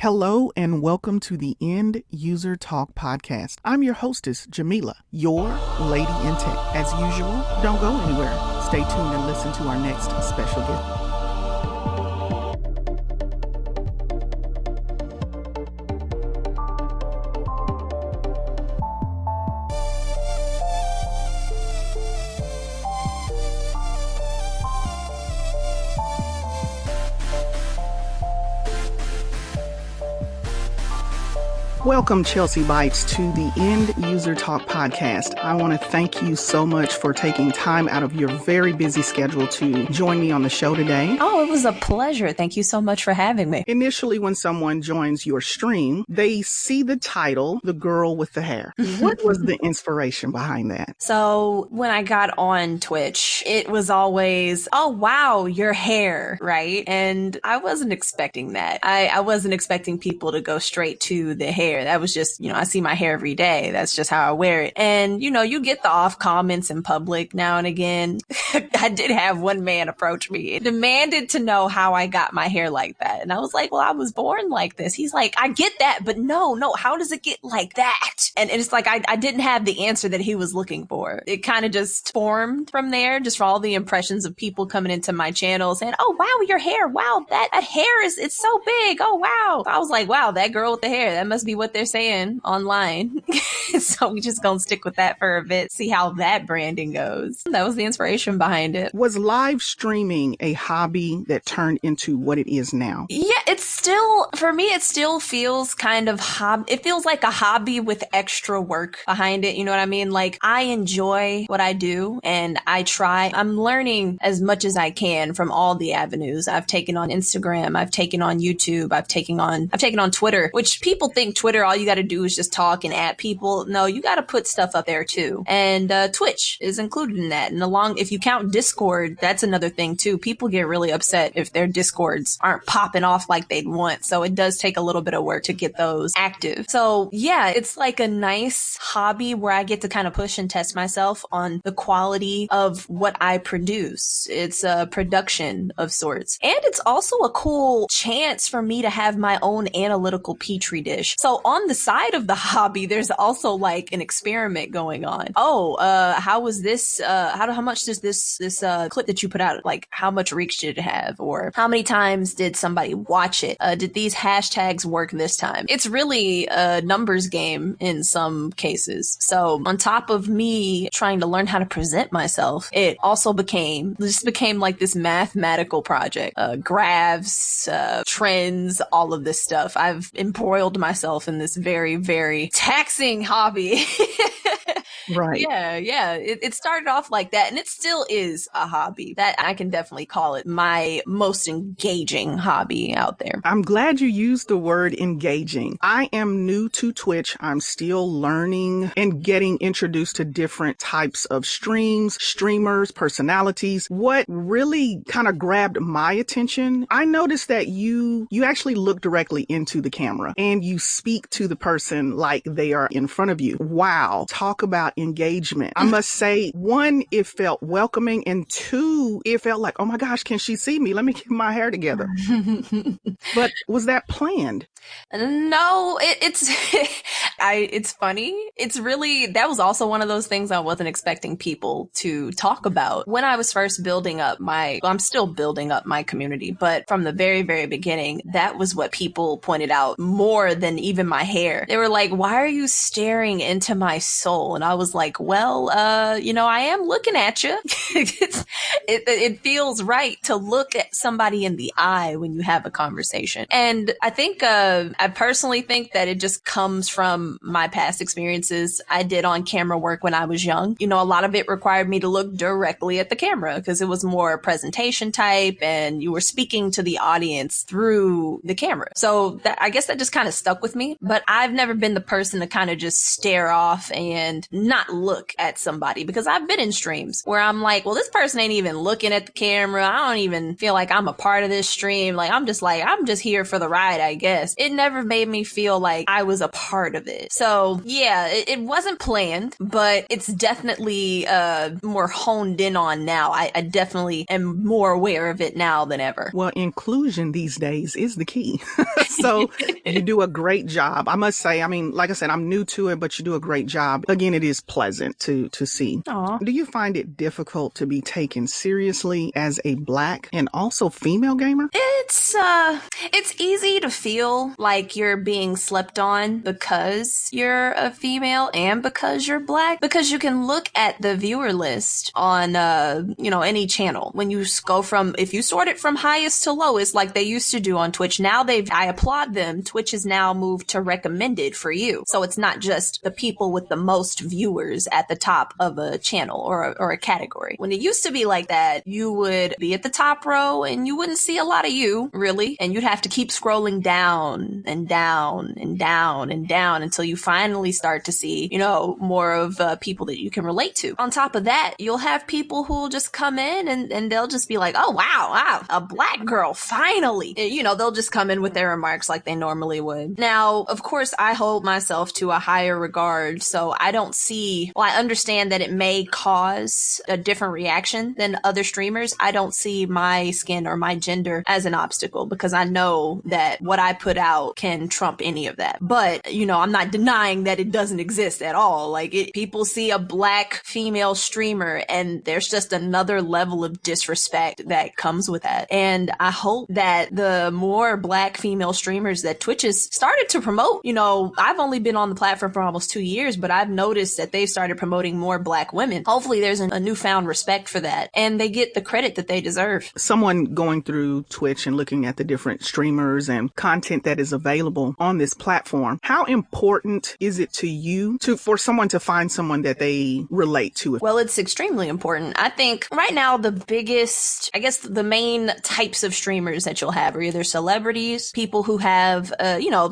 Hello and welcome to the End User Talk podcast. I'm your hostess, Jamila, your lady in tech. As usual, don't go anywhere. Stay tuned and listen to our next special guest. Welcome, ChelseaBytes, to the End User Talk podcast. I want to thank you so much for taking time out of your very busy schedule to join me on the show today. Oh, it was a pleasure. Thank you so much for having me. Initially, when someone joins your stream, they see the title, The Girl with the Hair. What was the inspiration behind that? So when I got on Twitch, it was always, oh, wow, your hair, right? And I wasn't expecting that. I wasn't expecting people to go straight to the hair. That was just, I see my hair every day. That's just how I wear it. And, you get the off comments in public now and again. I did have one man approach me, demanded to know how I got my hair like that. And I was like, well, I was born like this. He's like, I get that, but no, how does it get like that? And it's like, I didn't have the answer that he was looking for. It kind of just formed from there, just for all the impressions of people coming into my channel saying, oh, wow, your hair. Wow, that hair it's so big. Oh, wow. I was like, wow, that girl with the hair, that must be what they're saying online. So we just gonna stick with that for a bit, see how that branding goes. That was the inspiration behind it. Was live streaming a hobby that turned into what it is now? Yeah, it's still, for me, it still feels kind of it feels like a hobby with extra work behind it. You know what I mean? Like, I enjoy what I do and I'm learning as much as I can from all the avenues. I've taken on Instagram, I've taken on YouTube, I've taken on Twitter, which people think Twitter, all you got to do is just talk and at people. No, you got to put stuff up there too. And Twitch is included in that. And if you count Discord, that's another thing too. People get really upset if their Discords aren't popping off like they'd want. So it does take a little bit of work to get those active. So yeah, it's like a nice hobby where I get to kind of push and test myself on the quality of what I produce. It's a production of sorts. And it's also a cool chance for me to have my own analytical petri dish. So on the side of the hobby, there's also like an experiment going on. Oh, how was this? How much does this clip that you put out, like how much reach did it have? Or how many times did somebody watch it? Did these hashtags work this time? It's really a numbers game in some cases. So on top of me trying to learn how to present myself, it also became like this mathematical project. Graphs, trends, all of this stuff. I've embroiled myself in this very, very taxing hobby. Right. Yeah. It started off like that, and it still is a hobby that I can definitely call it my most engaging hobby out there. I'm glad you used the word engaging. I am new to Twitch. I'm still learning and getting introduced to different types of streamers, personalities. What really kind of grabbed my attention, I noticed that you actually look directly into the camera and you speak to the person like they are in front of you. Wow. Talk about engagement. I must say, one, it felt welcoming, and two, it felt like, oh my gosh, can she see me? Let me get my hair together. But was that planned? No, it's funny. It's really, that was also one of those things I wasn't expecting people to talk about. When I was first I'm still building up my community, but from the very, very beginning, that was what people pointed out more than even my hair. They were like, why are you staring into my soul? And I was like, well, I am looking at you. It feels right to look at somebody in the eye when you have a conversation. And I think, I personally think that it just comes from my past experiences. I did on camera work when I was young. A lot of it required me to look directly at the camera because it was more presentation type and you were speaking to the audience through the camera. So I guess that just kind of stuck with me, but I've never been the person to kind of just stare off and not look at somebody, because I've been in streams where I'm like, well, this person ain't even looking at the camera. I don't even feel like I'm a part of this stream. I'm just here for the ride, I guess. It never made me feel like I was a part of it. it. So yeah, it wasn't planned, but it's definitely more honed in on now. I definitely am more aware of it now than ever. Well, inclusion these days is the key. So you do a great job. I must say, I mean, like I said, I'm new to it, but you do a great job. Again, it is pleasant to see. Aww. Do you find it difficult to be taken seriously as a Black and also female gamer? It's easy to feel like you're being slept on because you're a female and because you're Black, because you can look at the viewer list on any channel. When you go from, if you sort it from highest to lowest like they used to do on Twitch, now I applaud them. Twitch has now moved to recommended for you. So it's not just the people with the most viewers at the top of a channel or a category. When it used to be like that, you would be at the top row and you wouldn't see a lot of you, really, and you'd have to keep scrolling down and down and down and down until you finally start to see, more of people that you can relate to. On top of that, you'll have people who will just come in and they'll just be like, oh, wow, a Black girl, finally. They'll just come in with their remarks like they normally would. Now, of course, I hold myself to a higher regard, so I don't see, I understand that it may cause a different reaction than other streamers. I don't see my skin or my gender as an obstacle because I know that what I put out can trump any of that. But, I'm not denying that it doesn't exist at all. Like, people see a Black female streamer and there's just another level of disrespect that comes with that. And I hope that the more Black female streamers that Twitch has started to promote, I've only been on the platform for almost 2 years, but I've noticed that they've started promoting more Black women. Hopefully there's a newfound respect for that and they get the credit that they deserve. Someone going through Twitch and looking at the different streamers and content that is available on this platform, how important is it to you for someone to find someone that they relate to? Well, it's extremely important. I think right now the main types of streamers that you'll have are either celebrities, people who have,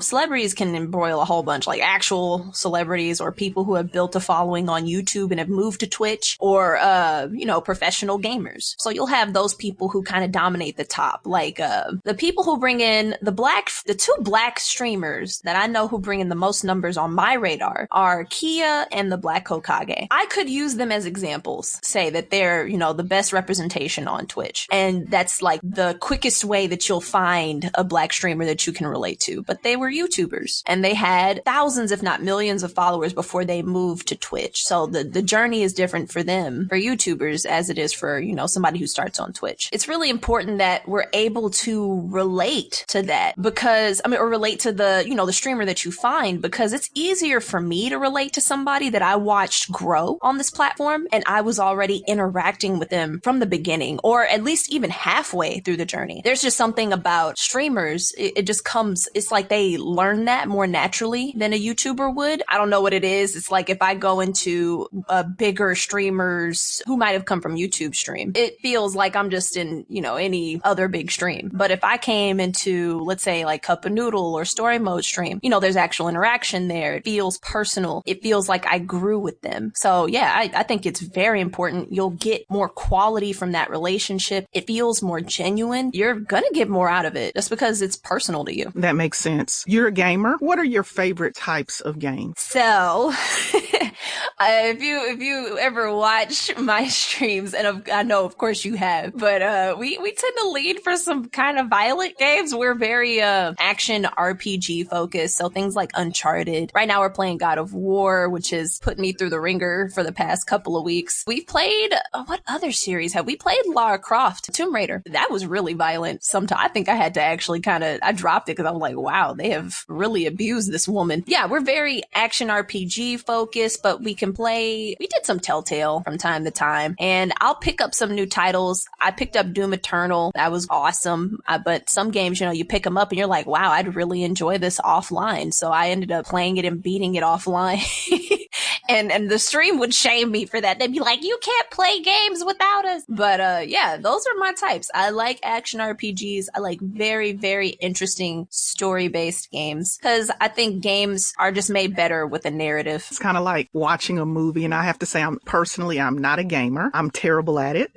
celebrities can embroil a whole bunch, like actual celebrities or people who have built a following on YouTube and have moved to Twitch, or, professional gamers. So you'll have those people who kind of dominate the top. Like, the people who bring in the two Black streamers that I know who bring in the most numbers on my radar are Kia and the Black Hokage. I could use them as examples, say that they're, the best representation on Twitch. And that's like the quickest way that you'll find a Black streamer that you can relate to. But they were YouTubers and they had thousands, if not millions of followers before they moved to Twitch. So the journey is different for them, for YouTubers, as it is for, somebody who starts on Twitch. It's really important that we're able to relate to that or relate to the streamer that you find, because it's easier for me to relate to somebody that I watched grow on this platform and I was already interacting with them from the beginning, or at least even halfway through the journey. There's just something about streamers. It just comes, it's like they learn that more naturally than a YouTuber would. I don't know what it is. It's like if I go into bigger streamers who might have come from YouTube stream, it feels like I'm just in, any other big stream. But if I came into, let's say, like Cup of Noodle or Story Mode stream, there's actual interaction there. It feels personal. It feels like I grew with them. So yeah, I think it's very important. You'll get more quality from that relationship. It feels more genuine. You're gonna get more out of it just because it's personal to you. That makes sense. You're a gamer. What are your favorite types of games? So if you ever watch my streams, and I know of course you have, but we tend to lead for some kind of violent games. We're very action RPG focused, so things like Uncharted. Right now we're playing God of War, which has put me through the ringer for the past couple of weeks. We've played what other series have we played? Lara Croft, Tomb Raider. That was really violent. Sometimes I think I had to actually I dropped it because I was like, wow, they have really abused this woman. Yeah, we're very action RPG focused, but we did some Telltale from time to time, and I'll pick up some new titles. I picked up Doom Eternal. That was awesome. But some games, you pick them up and you're like, wow, I'd really enjoy this offline. So I ended up playing it and beating it offline. and the stream would shame me for that. They'd be like, you can't play games without us. But yeah, those are my types. I like action RPGs. I like very, very interesting story-based games because I think games are just made better with a narrative. It's kind of like watching a movie, and I have to say, I'm not a gamer. I'm terrible at it.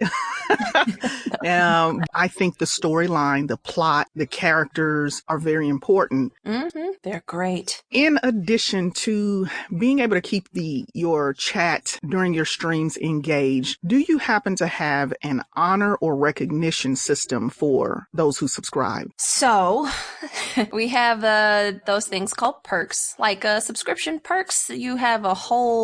I think the storyline, the plot, the characters are very important. Mm-hmm. They're great. In addition to being able to keep your chat during your streams engaged, do you happen to have an honor or recognition system for those who subscribe? So we have those things called perks, like subscription perks. You have a whole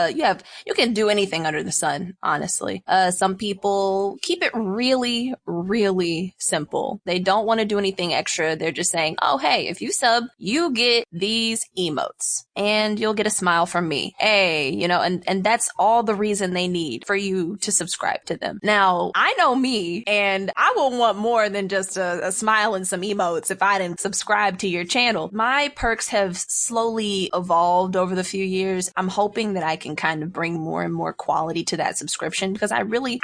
you can do anything under the sun, honestly. Some people keep it really, really simple. They don't want to do anything extra. They're just saying, oh, hey, if you sub, you get these emotes and you'll get a smile from me. Hey, and that's all the reason they need for you to subscribe to them. Now, I know me, and I will want more than just a smile and some emotes if I didn't subscribe to your channel. My perks have slowly evolved over the few years. I'm hoping that I can kind of bring more and more quality to that subscription because I really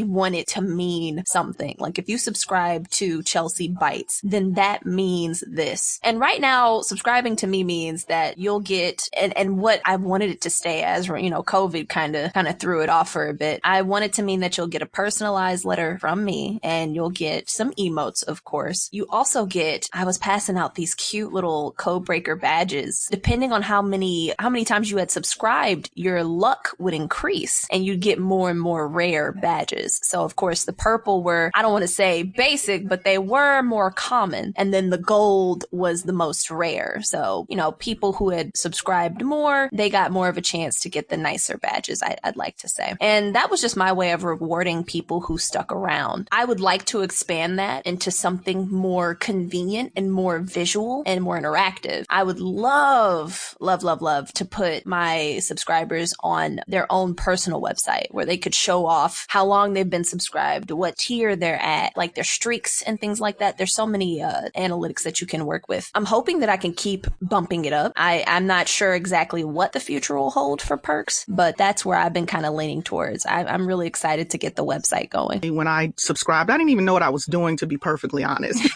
want it to mean something. Like if you subscribe to ChelseaBytes, then that means this. And right now, subscribing to me means that you'll get, and what I wanted it to stay as, COVID kind of threw it off for a bit. I want it to mean that you'll get a personalized letter from me and you'll get some emotes, of course. You also get, I was passing out these cute little codebreaker badges. Depending on how many times you had subscribed, your luck would increase and you'd get more and more rare badges. So of course the purple were, I don't want to say basic, but they were more common. And then the gold was the most rare. So, people who had subscribed more, they got more of a chance to get the nicer badges, I'd like to say. And that was just my way of rewarding people who stuck around. I would like to expand that into something more convenient and more visual and more interactive. I would love to put my subscribers on their own personal website where they could show off how long they've been subscribed, what tier they're at, like their streaks and things like that. There's so many analytics that you can work with. I'm hoping that I can keep bumping it up. I'm not sure exactly what the future will hold for perks, but that's where I've been kind of leaning towards. I'm really excited to get the website going. When I subscribed, I didn't even know what I was doing, to be perfectly honest.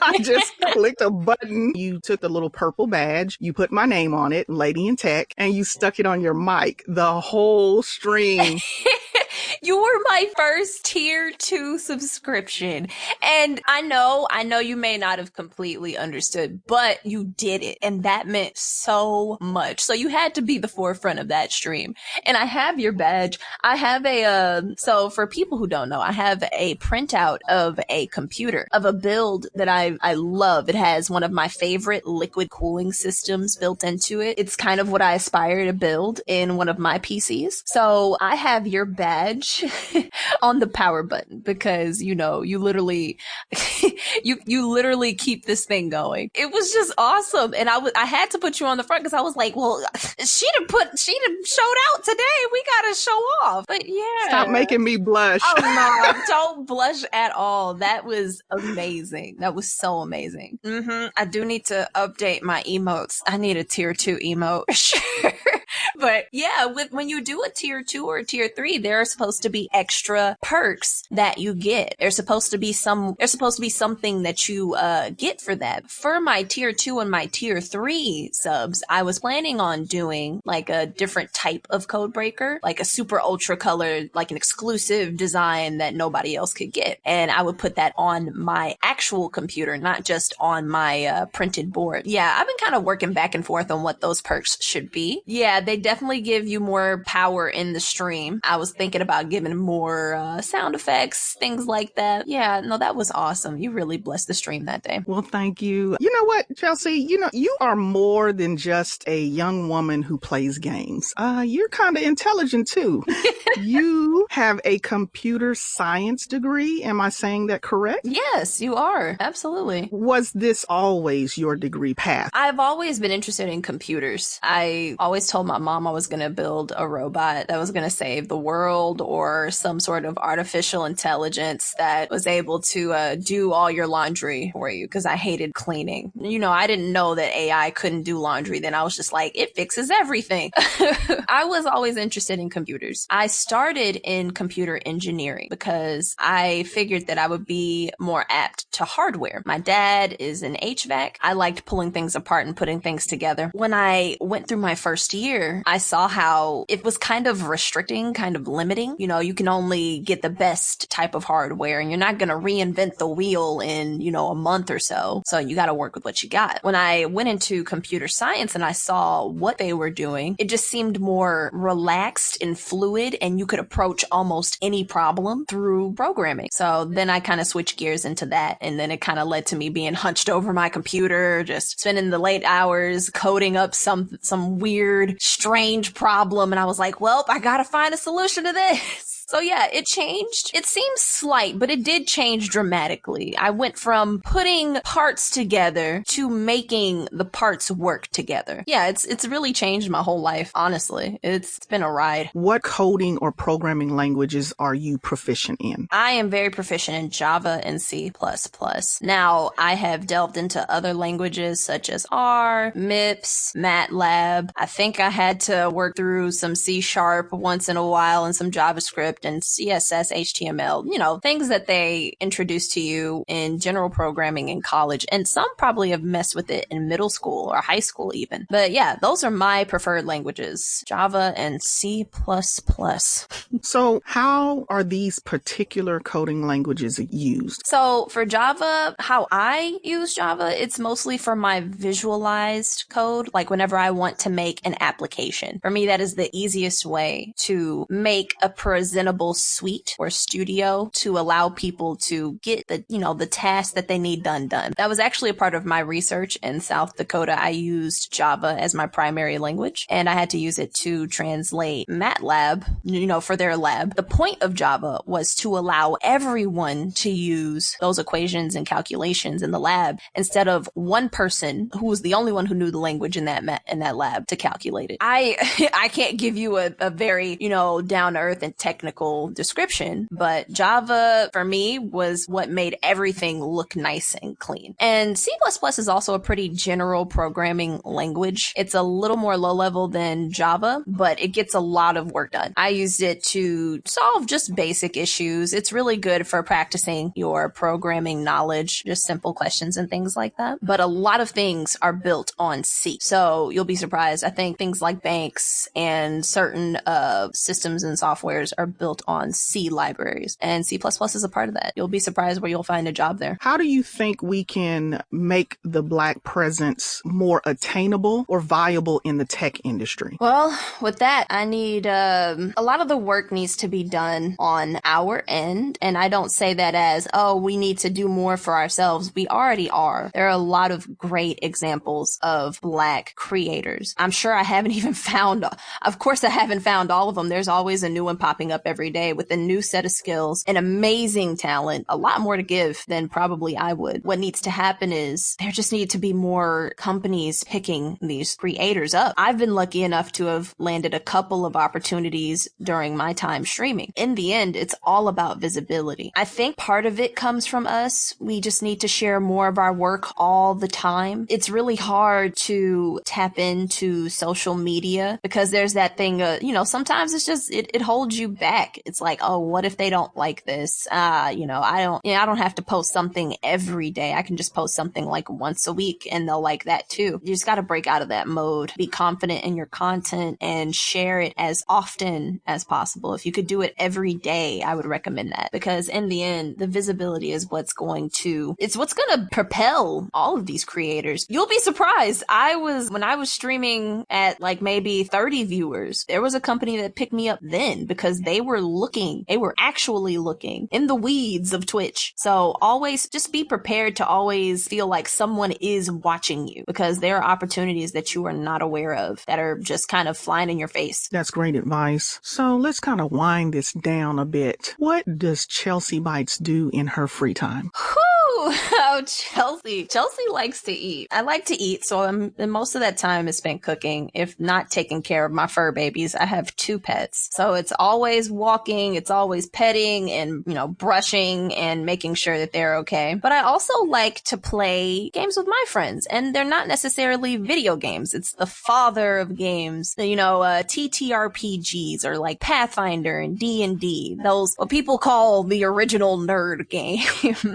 I just clicked a button. You took the little purple badge, you put my name on it, Lady in Tech, and you stuck it on your mic the whole stream. You were my first tier 2 subscription. And I know you may not have completely understood, but you did it. And that meant so much. So you had to be the forefront of that stream. And I have your badge. I have so for people who don't know, I have a printout of a computer, of a build that I love. It has one of my favorite liquid cooling systems built into it. It's kind of what I aspire to build in one of my PCs. So I have your badge on the power button because you literally you literally keep this thing going. It was just awesome, and I had to put you on the front because I was like, well, she done showed out today. We gotta show off. But yeah, stop making me blush. Oh no, don't blush at all. That was amazing. That was so amazing. I do need to update my emotes. I need a tier 2 emote. Sure. But yeah, when you do a tier 2 or a tier 3, there are supposed to be extra perks that you get. There's supposed to be something that you get for that. For my tier 2 and my tier 3 subs, I was planning on doing like a different type of code breaker, like a super ultra color, like an exclusive design that nobody else could get. And I would put that on my actual computer, not just on my printed board. Yeah, I've been kind of working back and forth on what those perks should be. Yeah, they definitely give you more power in the stream. I was thinking about giving more sound effects, things like that. Yeah, no, that was awesome. You really blessed the stream that day. Well, thank you. You know what, Chelsea? You are more than just a young woman who plays games. You're kind of intelligent too. You have a computer science degree. Am I saying that correct? Yes, you are. Absolutely. Was this always your degree path? I've always been interested in computers. I always told my mom mom I was going to build a robot that was going to save the world, or some sort of artificial intelligence that was able to do all your laundry for you, because I hated cleaning. You know, I didn't know that AI couldn't do laundry. Then I was just like, it fixes everything. I was always interested in computers. I started in computer engineering because I figured that I would be more apt to hardware. My dad is an HVAC. I liked pulling things apart and putting things together. When I went through my first year, I saw how it was kind of restricting, kind of limiting. You know, you can only get the best type of hardware, and you're not going to reinvent the wheel in, you know, a month or so. So you got to work with what you got. When I went into computer science and I saw what they were doing, it just seemed more relaxed and fluid, and you could approach almost any problem through programming. So then I kind of switched gears into that, and then it kind of led to me being hunched over my computer, just spending the late hours coding up some weird, strange problem. And I was like, well, I gotta find a solution to this. So yeah, it changed. It seems slight, but it did change dramatically. I went from putting parts together to making the parts work together. Yeah, it's really changed my whole life, honestly. It's been a ride. What coding or programming languages are you proficient in? I am very proficient in Java and C++. Now, I have delved into other languages such as R, MIPS, MATLAB. I think I had to work through some C# once in a while and some JavaScript and CSS, HTML, you know, things that they introduce to you in general programming in college. And some probably have messed with it in middle school or high school even. But yeah, those are my preferred languages, Java and C++. So how are these particular coding languages used? So for Java, how I use Java, it's mostly for my visualized code. Like whenever I want to make an application. For me, that is the easiest way to make a presentable suite or studio to allow people to get the, you know, the task that they need done. That was actually a part of my research in South Dakota. I used Java as my primary language, and I had to use it to translate MATLAB, you know, for their lab. The point of Java was to allow everyone to use those equations and calculations in the lab instead of one person who was the only one who knew the language in that lab to calculate it. I can't give you a very, you know, down to earth and technical description, but Java for me was what made everything look nice and clean. And C++ is also a pretty general programming language. It's a little more low level than Java, but it gets a lot of work done. I used it to solve just basic issues. It's really good for practicing your programming knowledge, just simple questions and things like that. But a lot of things are built on C. So you'll be surprised. I think things like banks and certain systems and softwares are built on C libraries, and C++ is a part of that. You'll be surprised where you'll find a job there. How do you think we can make the Black presence more attainable or viable in the tech industry? Well, with that, I need a lot of the work needs to be done on our end, and I don't say that as, oh, we need to do more for ourselves. We already are. There are a lot of great examples of Black creators. I'm sure I haven't even found, of course I haven't found all of them. There's always a new one popping up every day with a new set of skills and amazing talent, a lot more to give than probably I would. What needs to happen is there just need to be more companies picking these creators up. I've been lucky enough to have landed a couple of opportunities during my time streaming. In the end, it's all about visibility. I think part of it comes from us. We just need to share more of our work all the time. It's really hard to tap into social media because there's that thing, you know, sometimes it's just, it holds you back. It's like, oh, what if they don't like this? You know, I don't have to post something every day. I can just post something like once a week and they'll like that too. You just got to break out of that mode, be confident in your content and share it as often as possible. If you could do it every day, I would recommend that, because in the end, the visibility is what's going to propel all of these creators. You'll be surprised. When I was streaming at like maybe 30 viewers, there was a company that picked me up then because they were actually looking in the weeds of Twitch. So always just be prepared to always feel like someone is watching you, because there are opportunities that you are not aware of that are just kind of flying in your face. That's great advice. So let's kind of wind this down a bit. What does Chelsea Bytes do in her free time? Oh, Chelsea likes to eat. I like to eat, so and most of that time is spent cooking, if not taking care of my fur babies. I have 2 pets. So it's always walking, it's always petting and, brushing and making sure that they're okay. But I also like to play games with my friends, and they're not necessarily video games. It's the father of games, TTRPGs or like Pathfinder and D&D. Those, what people call the original nerd game.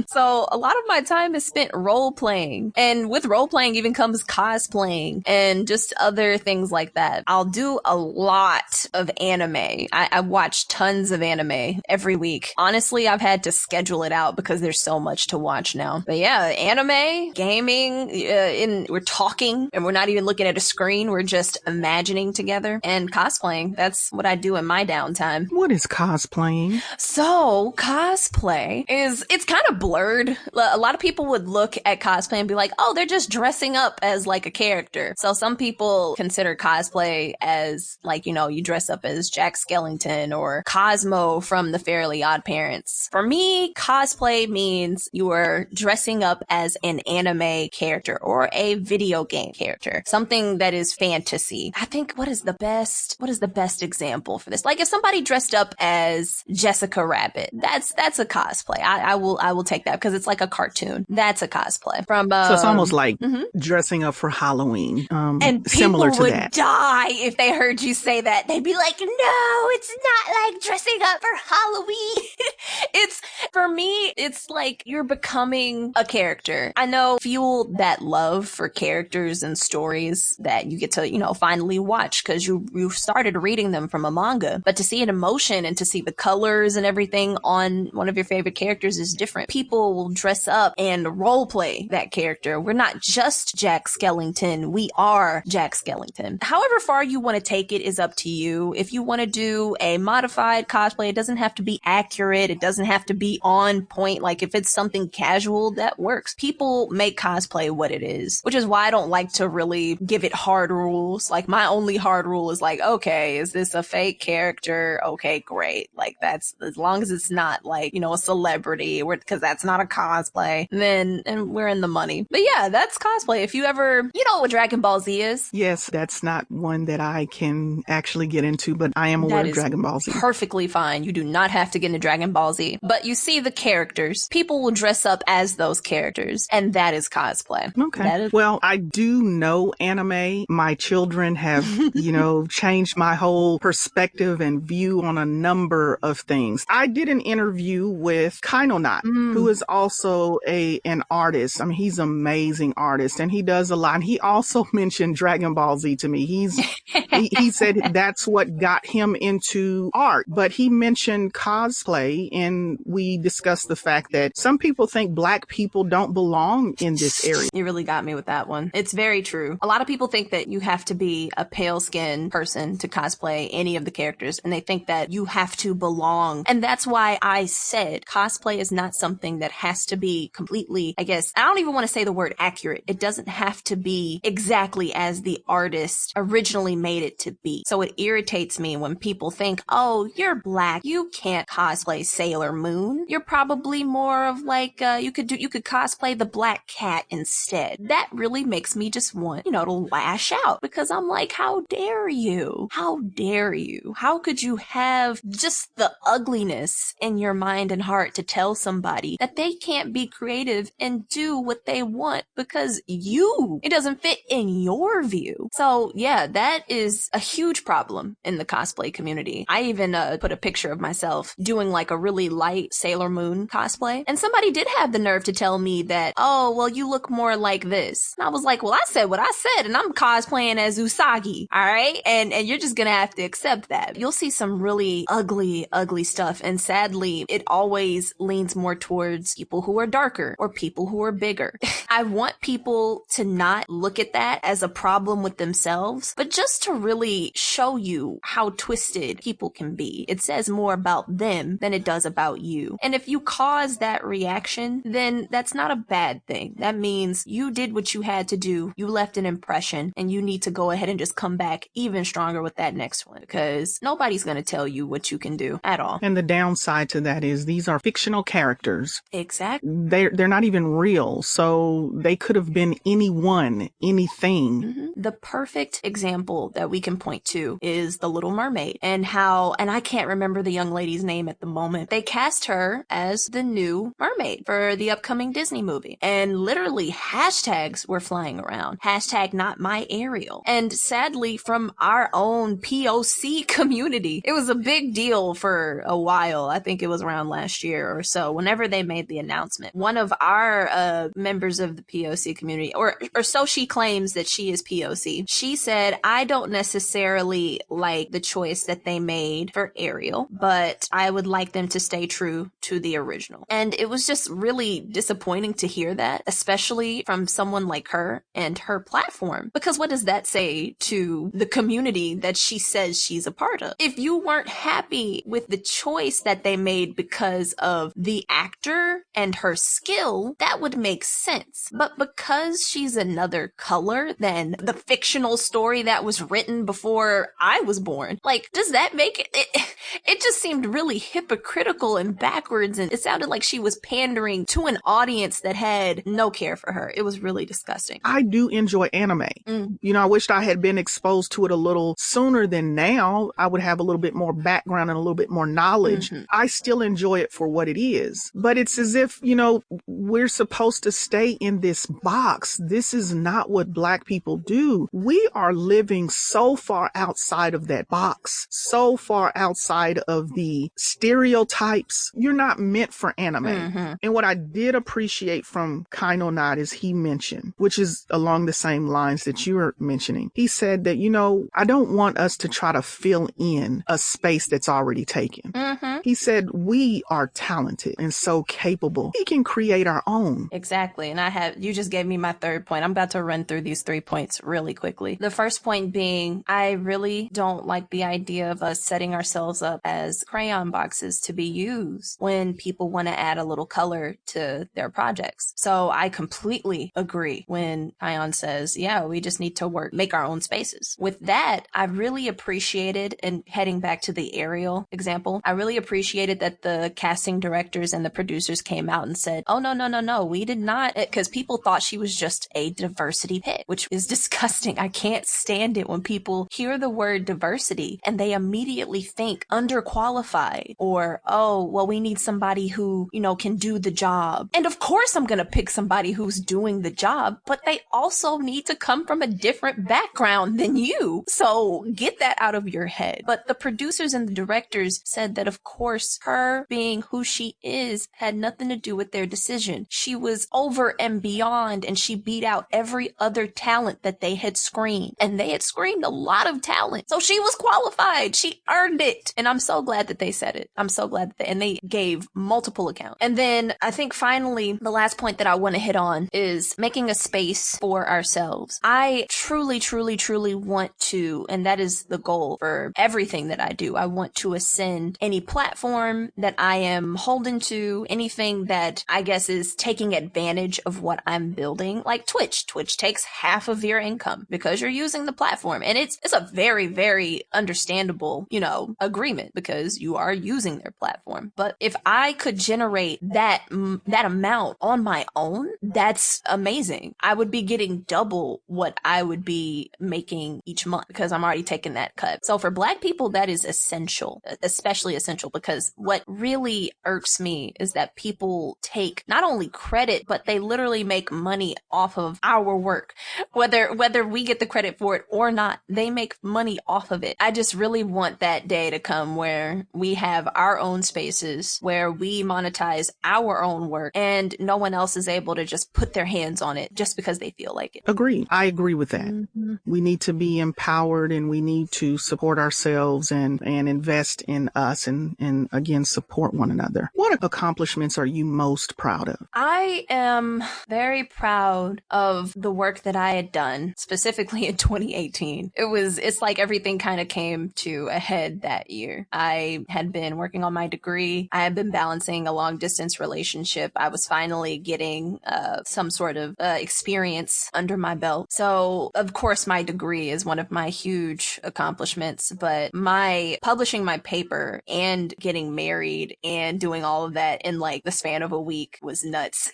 So a lot of my time is spent role playing, and with role playing even comes cosplaying and just other things like that. I'll do a lot of anime. I watch tons of anime every week. Honestly, I've had to schedule it out because there's so much to watch now. But yeah, anime, gaming, we're talking and we're not even looking at a screen. We're just imagining together, and cosplaying. That's what I do in my downtime. What is cosplaying? So cosplay it's kind of blurred. A lot of people would look at cosplay and be like, oh, they're just dressing up as like a character. So some people consider cosplay as like, you dress up as Jack Skellington or Cosmo from the Fairly Odd Parents. For me, cosplay means you are dressing up as an anime character or a video game character, something that is fantasy. I think what is the best example for this? Like if somebody dressed up as Jessica Rabbit, that's a cosplay. I will take that because it's like a cartoon. That's a cosplay. So it's almost like dressing up for Halloween. And similar people to would that. die if they heard you say that. They'd be like, no, it's not like dressing up for Halloween. For me, it's like you're becoming a character. I know fuel that love for characters and stories that you get to, finally watch because you started reading them from a manga. But to see an emotion and to see the colors and everything on one of your favorite characters is different. People will dress up and role play that character. We're not just Jack Skellington. We are Jack Skellington. However far you want to take it is up to you. If you want to do a modified cosplay, it doesn't have to be accurate. It doesn't have to be on point. Like if it's something casual, that works. People make cosplay what it is, which is why I don't like to really give it hard rules. Like my only hard rule is like, okay, is this a fake character? Okay, great. Like that's, as long as it's not like, a celebrity, because that's not a cosplay, then and we're in the money. But yeah, that's cosplay. If you ever, what Dragon Ball Z is? Yes, that's not one that I can actually get into, but I am aware of Dragon Ball Z. Perfectly fine. You do not have to get into Dragon Ball Z, but you see the characters. People will dress up as those characters, and that is cosplay. Okay. Well, I do know anime. My children have, changed my whole perspective and view on a number of things. I did an interview with Kainonat, who is also an artist. I mean, he's an amazing artist and he does a lot. And he also mentioned Dragon Ball Z to me. He said that's what got him into art, but he mentioned cosplay, and we discussed the fact that some people think Black people don't belong in this area. You really got me with that one. It's very true. A lot of people think that you have to be a pale-skinned person to cosplay any of the characters, and they think that you have to belong. And that's why I said cosplay is not something that has to be completely, I don't even want to say the word accurate. It doesn't have to be exactly as the artist originally made it to be. So it irritates me when people think, oh, you're Black, you can't cosplay Sailor Moon. You're probably more of like, you could cosplay the Black Cat instead. That really makes me just want, to lash out, because I'm like, how dare you? How dare you? How could you have just the ugliness in your mind and heart to tell somebody that they can't be creative and do what they want because it doesn't fit in your view? So yeah, that is a huge problem in the cosplay community. I even put a picture of myself doing like a really light Sailor Moon cosplay, and somebody did have the nerve to tell me that, oh, well, you look more like this. And I was like, well, I said what I said, and I'm cosplaying as Usagi, all right? And you're just gonna have to accept that. You'll see some really ugly stuff, and sadly, it always leans more towards people who are darker or people who are bigger. I want people to not look at that as a problem with themselves, but just to really show you how twisted people can be. It says more about them than it does about you. And if you cause that reaction, then that's not a bad thing. That means you did what you had to do. You left an impression, and you need to go ahead and just come back even stronger with that next one, because nobody's going to tell you what you can do at all. And the downside to that is these are fictional characters. Exactly. They're not even real. So they could have been anyone, anything. Mm-hmm. The perfect example that we can point to is The Little Mermaid, and I can't remember the young lady's name at the moment. They cast her as the new mermaid for the upcoming Disney movie. And literally hashtags were flying around. Hashtag not my Ariel. And sadly, from our own POC community, it was a big deal for a while. I think it was around last year or so, whenever they made the announcement. One of our members of the POC community, or so she claims that she is POC, she said, I don't necessarily like the choice that they made for Ariel, but I would like them to stay true to the original. And it was just really disappointing to hear that, especially from someone like her and her platform. Because what does that say to the community that she says she's a part of? If you weren't happy with the choice that they made because of the actor and her skill, that would make sense. But because she's another color than the fictional story that was written before I was born, like, does that make it just seemed really hypocritical and backwards, and it sounded like she was pandering to an audience that had no care for her. It was really disgusting. I do enjoy anime. You know, I wished I had been exposed to it a little sooner than now. I would have a little bit more background and a little bit more knowledge. I still enjoy it for what it is. But it's as if, you know, we're supposed to stay in this box. This is not what Black people do. We are living so far outside of that box, so far outside of the stereotypes. You're not meant for anime. And what I did appreciate from Kaino Nod is he mentioned, which is along the same lines that you were mentioning. He said that, you know, I don't want us to try to fill in a space that's already taken. He said, we are talented and so capable. We can create our own. Exactly. And you just gave me my third point. I'm about to run through these 3 points really quickly. The first point being, I really don't like the idea of us setting ourselves up as crayon boxes to be used when people want to add a little color to their projects. So I completely agree when Ion says, yeah, we just need to make our own spaces. With that, I really appreciated, and heading back to the Ariel example, I really appreciated that the casting directors and the producers came out and said, oh, no, we did not, because people thought she was just a diversity pick, which is disgusting. I can't stand it when people hear the word diversity and they immediately think underqualified, or, oh, well, we need somebody who, you know, can do the job. And of course I'm going to pick somebody who's doing the job, but they also need to come from a different background than you. So get that out of your head. But the producers and the directors said that, of course, her being who she is had nothing to do with their decision. She was over and beyond, and she beat out every other talent that they had screened. And they had screened a lot of talent. So she was qualified. She earned it. And I'm so glad that they said it. I'm so glad that and they gave multiple accounts. And then I think finally, the last point that I want to hit on is making a space for ourselves. I truly want to, and that is the goal for everything that I do. I want to ascend any platform that I am holding to, anything that I guess is taking advantage of what I'm building, like Twitch. Twitch takes half of your income because you're using the platform. And it's a very, very understandable, you know, agreement because you are using their platform. But if I could generate that amount on my own, that's amazing. I would be getting double what I would be making each month because I'm already taking that cut. So for Black people, that is essential, especially essential, because what really irks me is that people take not only credit, but they literally make money off of our work. Whether we get the credit for it or not, they make money off of it. I just really want that day to come where we have our own spaces, where we monetize our own work, and no one else is able to just put their hands on it just because they feel like it. Agreed. I agree with that. We need to be empowered, and we need to support ourselves and invest in us, and again, support one another. What accomplishments are you most proud of? I am very proud of the work that I had done, specifically in 2018. It's like everything kind of came to a head that year. I had been working on my degree. I had been balancing a long distance relationship. I was finally getting some sort of experience under my belt. So, of course, my degree is one of my huge accomplishments, but my publishing my paper and getting married and doing all of that in like the span of a week was nuts.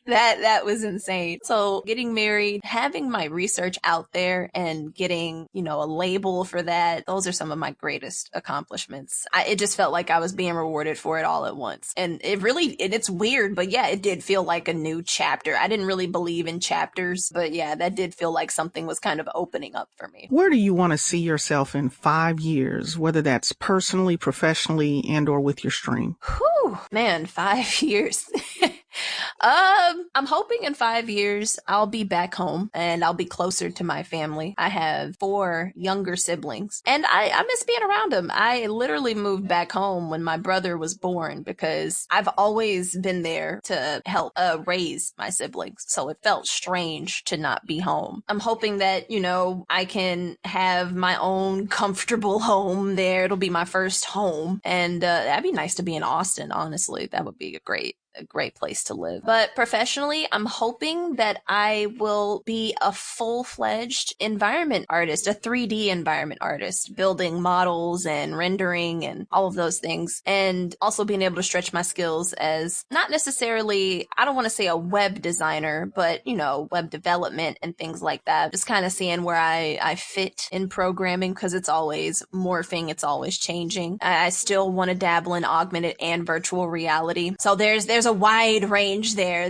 That was insane. So getting married, having my research out there and getting, a label for that, those are some of my greatest accomplishments. It just felt like I was being rewarded for it all at once. And it's weird, but yeah, it did feel like a new chapter. I didn't really believe in chapters, but yeah, that did feel like something was kind of opening up for me. Where do you want to see yourself in 5 years, whether that's personally, professionally, and or with your stream? Whew, man, 5 years. I'm hoping in 5 years I'll be back home and I'll be closer to my family. I have 4 younger siblings and I miss being around them. I literally moved back home when my brother was born because I've always been there to help raise my siblings. So it felt strange to not be home. I'm hoping that, I can have my own comfortable home there. It'll be my first home. And that'd be nice to be in Austin, honestly. That would be a great place to live. But professionally, I'm hoping that I will be a full-fledged environment artist, a 3D environment artist, building models and rendering and all of those things. And also being able to stretch my skills as not necessarily, I don't want to say a web designer, but, web development and things like that. Just kind of seeing where I fit in programming because it's always morphing. It's always changing. I still want to dabble in augmented and virtual reality. So there's a wide range there.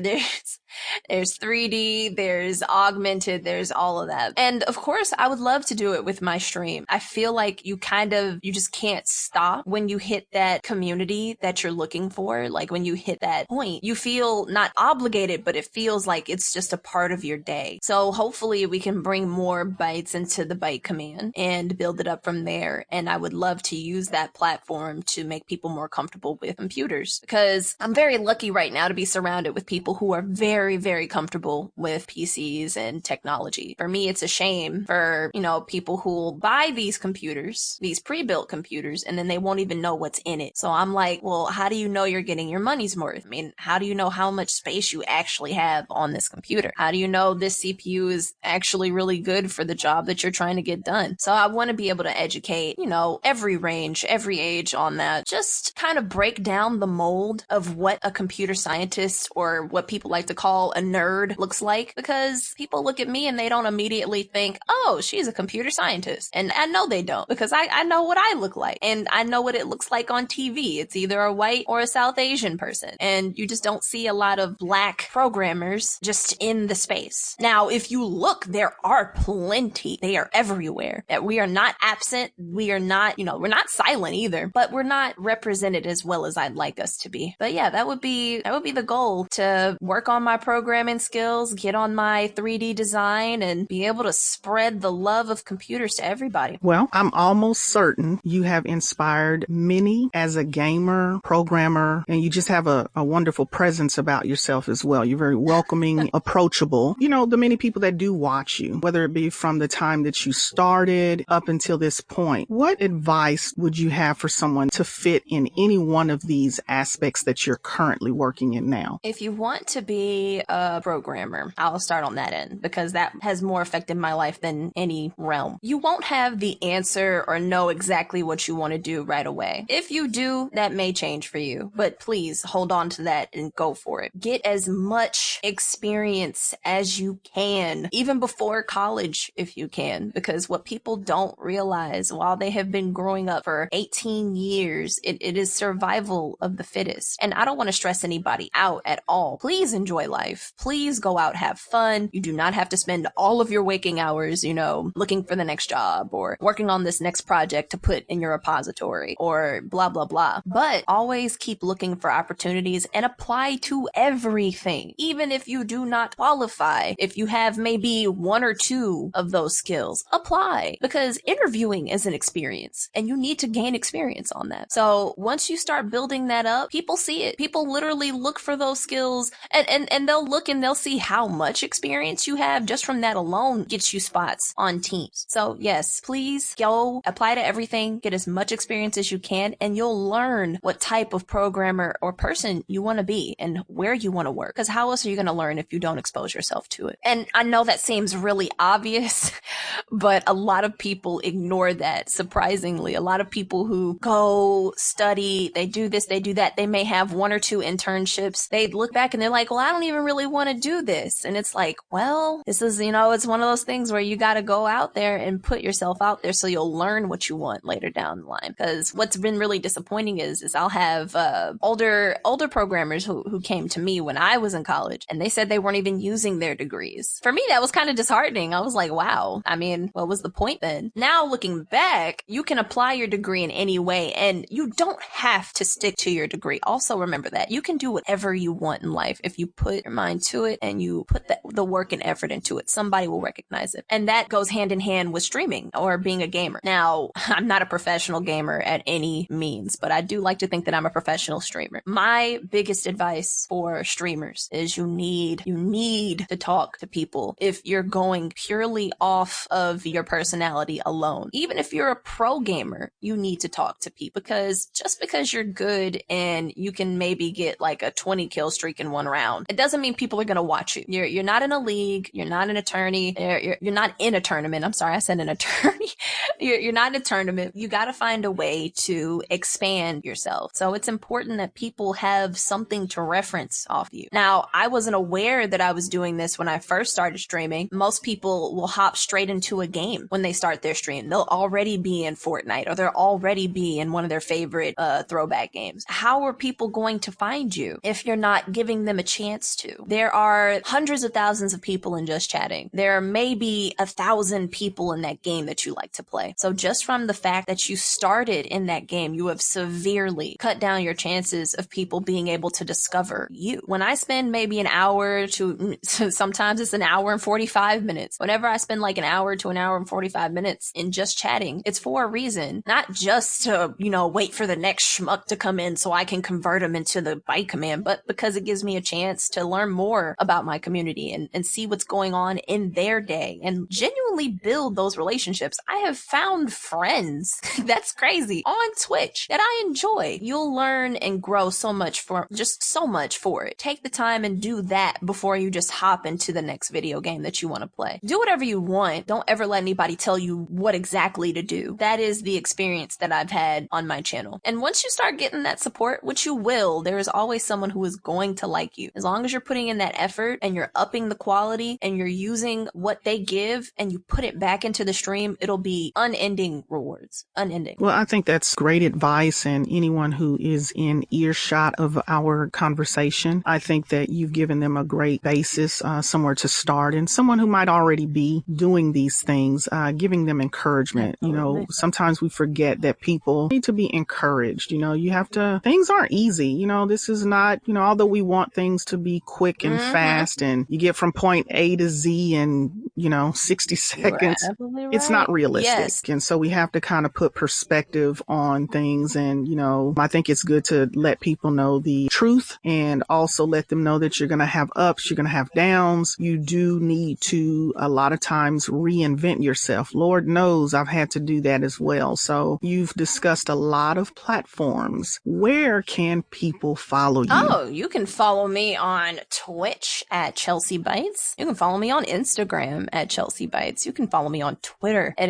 There's 3D, there's augmented, there's all of that. And of course, I would love to do it with my stream. I feel like you just can't stop when you hit that community that you're looking for. Like when you hit that point, you feel not obligated, but it feels like it's just a part of your day. So hopefully we can bring more bytes into the Byte Command and build it up from there. And I would love to use that platform to make people more comfortable with computers because I'm very lucky right now to be surrounded with people who are very, very comfortable with PCs and technology. For me, it's a shame for, people who will buy these computers, these pre-built computers, and then they won't even know what's in it. So I'm like, well, how do you know you're getting your money's worth? I mean, how do you know how much space you actually have on this computer? How do you know this CPU is actually really good for the job that you're trying to get done? So I want to be able to educate, every range, every age on that. Just kind of break down the mold of what a computer scientist or what people like to call a nerd looks like, because people look at me and they don't immediately think, oh, she's a computer scientist. And I know they don't, because I know what I look like and I know what it looks like on TV. It's either a white or a South Asian person. And you just don't see a lot of Black programmers just in the space. Now, if you look, there are plenty. They are everywhere. That we are not absent. We are not, we're not silent either, but we're not represented as well as I'd like us to be. But yeah, that would be the goal, to work on my programming skills, get on my 3D design, and be able to spread the love of computers to everybody. Well, I'm almost certain you have inspired many as a gamer, programmer, and you just have a wonderful presence about yourself as well. You're very welcoming, approachable. The many people that do watch you, whether it be from the time that you started up until this point, what advice would you have for someone to fit in any one of these aspects that you're currently working in now? If you want to be a programmer, I'll start on that end because that has more affected my life than any realm. You won't have the answer or know exactly what you want to do right away. If you do, that may change for you, but please hold on to that and go for it. Get as much experience as you can, even before college if you can, because what people don't realize while they have been growing up for 18 years, it is survival of the fittest. And I don't want to stress stress anybody out at all. Please enjoy life. Please go out, have fun. You do not have to spend all of your waking hours, looking for the next job or working on this next project to put in your repository or blah, blah, blah. But always keep looking for opportunities and apply to everything. Even if you do not qualify, if you have maybe one or two of those skills, apply, because interviewing is an experience and you need to gain experience on that. So once you start building that up, people see it. People literally look for those skills and they'll look and they'll see how much experience you have. Just from that alone gets you spots on teams. So yes, please go apply to everything, get as much experience as you can, and you'll learn what type of programmer or person you want to be and where you want to work. Because how else are you going to learn if you don't expose yourself to it? And I know that seems really obvious, but a lot of people ignore that. Surprisingly, a lot of people who go study, they do this, they do that. They may have one or two internships. They look back and they're like, well, I don't even really want to do this. And it's like, well, this is, it's one of those things where you got to go out there and put yourself out there so you'll learn what you want later down the line. Because what's been really disappointing is I'll have older programmers who came to me when I was in college, and they said they weren't even using their degrees. For me, that was kind of disheartening. I was like, wow, I mean, what was the point then? Now looking back, you can apply your degree in any way, and you don't have to stick to your degree. Also remember that you can do whatever you want in life if you put your mind to it and you put the work and effort into it. Somebody will recognize it. And that goes hand in hand with streaming or being a gamer. Now, I'm not a professional gamer at any means, but I do like to think that I'm a professional streamer. My biggest advice for streamers is you need to talk to people. If you're going purely off of your personality alone, even if you're a pro gamer, you need to talk to people, because just because you're good and you can maybe get like a 20 kill streak in one round, it doesn't mean people are going to watch you. You're not in a league. You're not an attorney. You're not in a tournament. I'm sorry, I said an attorney. You're not in a tournament. You got to find a way to expand yourself. So it's important that people have something to reference off you. Now, I wasn't aware that I was doing this when I first started streaming. Most people will hop straight into a game when they start their stream. They'll already be in Fortnite or they'll already be in one of their favorite throwback games. How are people going to find you if you're not giving them a chance to? There are hundreds of thousands of people in just chatting. There are maybe 1,000 people in that game that you like to play. So just from the fact that you started in that game, you have severely cut down your chances of people being able to discover you. When I spend maybe an hour to sometimes it's an hour and 45 minutes. Whenever I spend like an hour to an hour and 45 minutes in just chatting, it's for a reason, not just to, wait for the next schmuck to come in so I can convert them into the byte command, but because it gives me a chance to learn more about my community and see what's going on in their day and genuinely build those relationships. I have found friends that's crazy on Twitch that I enjoy. You'll learn and grow so much for it. Take the time and do that before you just hop into the next video game that you want to play. Do whatever you want. Don't ever let anybody tell you what exactly to do. That is the experience that I've had on my channel. And once you start getting that support, which you will, there is always someone who is going to like you. As long as you're putting in that effort and you're upping the quality and you're using what they give and you put it back into the stream, it'll be unending rewards. Unending. Well, I think that's great advice, and anyone who is in earshot of our conversation, I think that you've given them a great basis, somewhere to start, and someone who might already be doing these things, giving them encouragement. Sometimes we forget that people need to be encouraged. Things aren't easy. This is not, although we want things to be quick and fast and you get from point A to Z in, 60 seconds, right. It's not realistic. Yes. And so we have to kind of put perspective on things. And, I think it's good to let people know the truth and also let them know that you're going to have ups, you're going to have downs. You do need to, a lot of times, reinvent yourself. Lord knows I've had to do that as well. So you've discussed a lot of platforms. Where can people follow you? Oh, you can follow me on Twitch at ChelseaBytes. You can follow me on Instagram at ChelseaBytes. You can follow me on Twitter at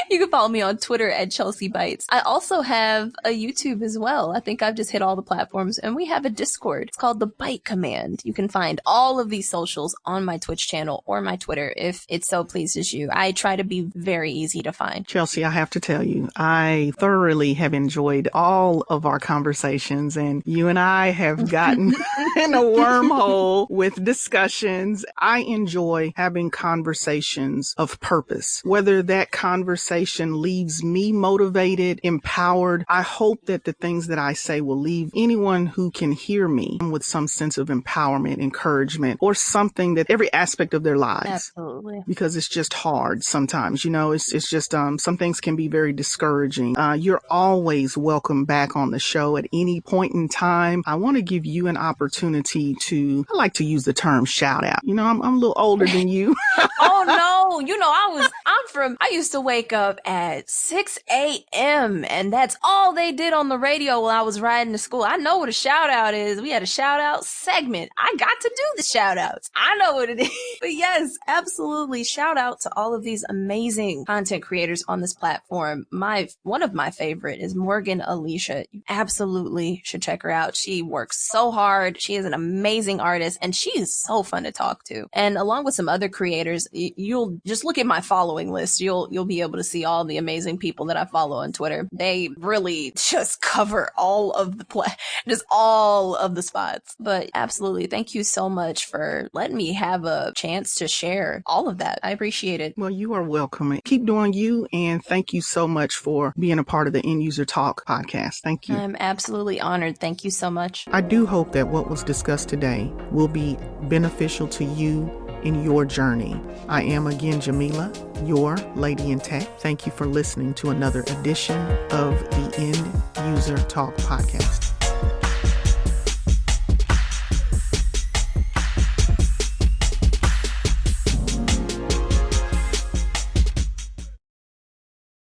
You can follow me on Twitter at ChelseaBytes. I also have a YouTube as well. I think I've just hit all the platforms, and we have a Discord. It's called the Byte Command. You can find all of these socials on my Twitch channel or my Twitter if it so pleases you. I try to be very easy to find. Chelsea, I have to tell you, I thoroughly have enjoyed all of our conversations, and You and I have gotten in a wormhole with discussions. I enjoy having conversations of purpose, whether that conversation leaves me motivated, empowered. I hope that the things that I say will leave anyone who can hear me with some sense of empowerment, encouragement, or something that every aspect of their lives. Absolutely. Because it's just hard sometimes, it's just, some things can be very discouraging. You're always welcome back on the show at any point in time. I want to give you an opportunity I like to use the term shout out. I'm a little older than you. Oh no, I used to wake up at 6 a.m. and that's all they did on the radio while I was riding to school. I know what a shout out is. We had a shout out segment. I got to do the shout outs. I know what it is. But yes, absolutely. Shout out to all of these amazing content creators on this platform. One of my favorite is Morgan Alicia. You absolutely should check her out. She works so hard. She is an amazing artist and she is so fun to talk to. And along with some other creators, you'll just look at my following list. You'll be able to see all the amazing people that I follow on Twitter. They really just cover all of the spots. But absolutely, thank you so much for letting me have a chance to share all of that. I appreciate it. Well, you are welcome. Keep doing you, and thank you so much for being a part of the End User Talk podcast. Thank you. I'm absolutely honored. Thank you so much. I do hope that what was discussed today will be beneficial to you in your journey. I am again Jamila, your Lady in Tech. Thank you for listening to another edition of the End User Talk podcast.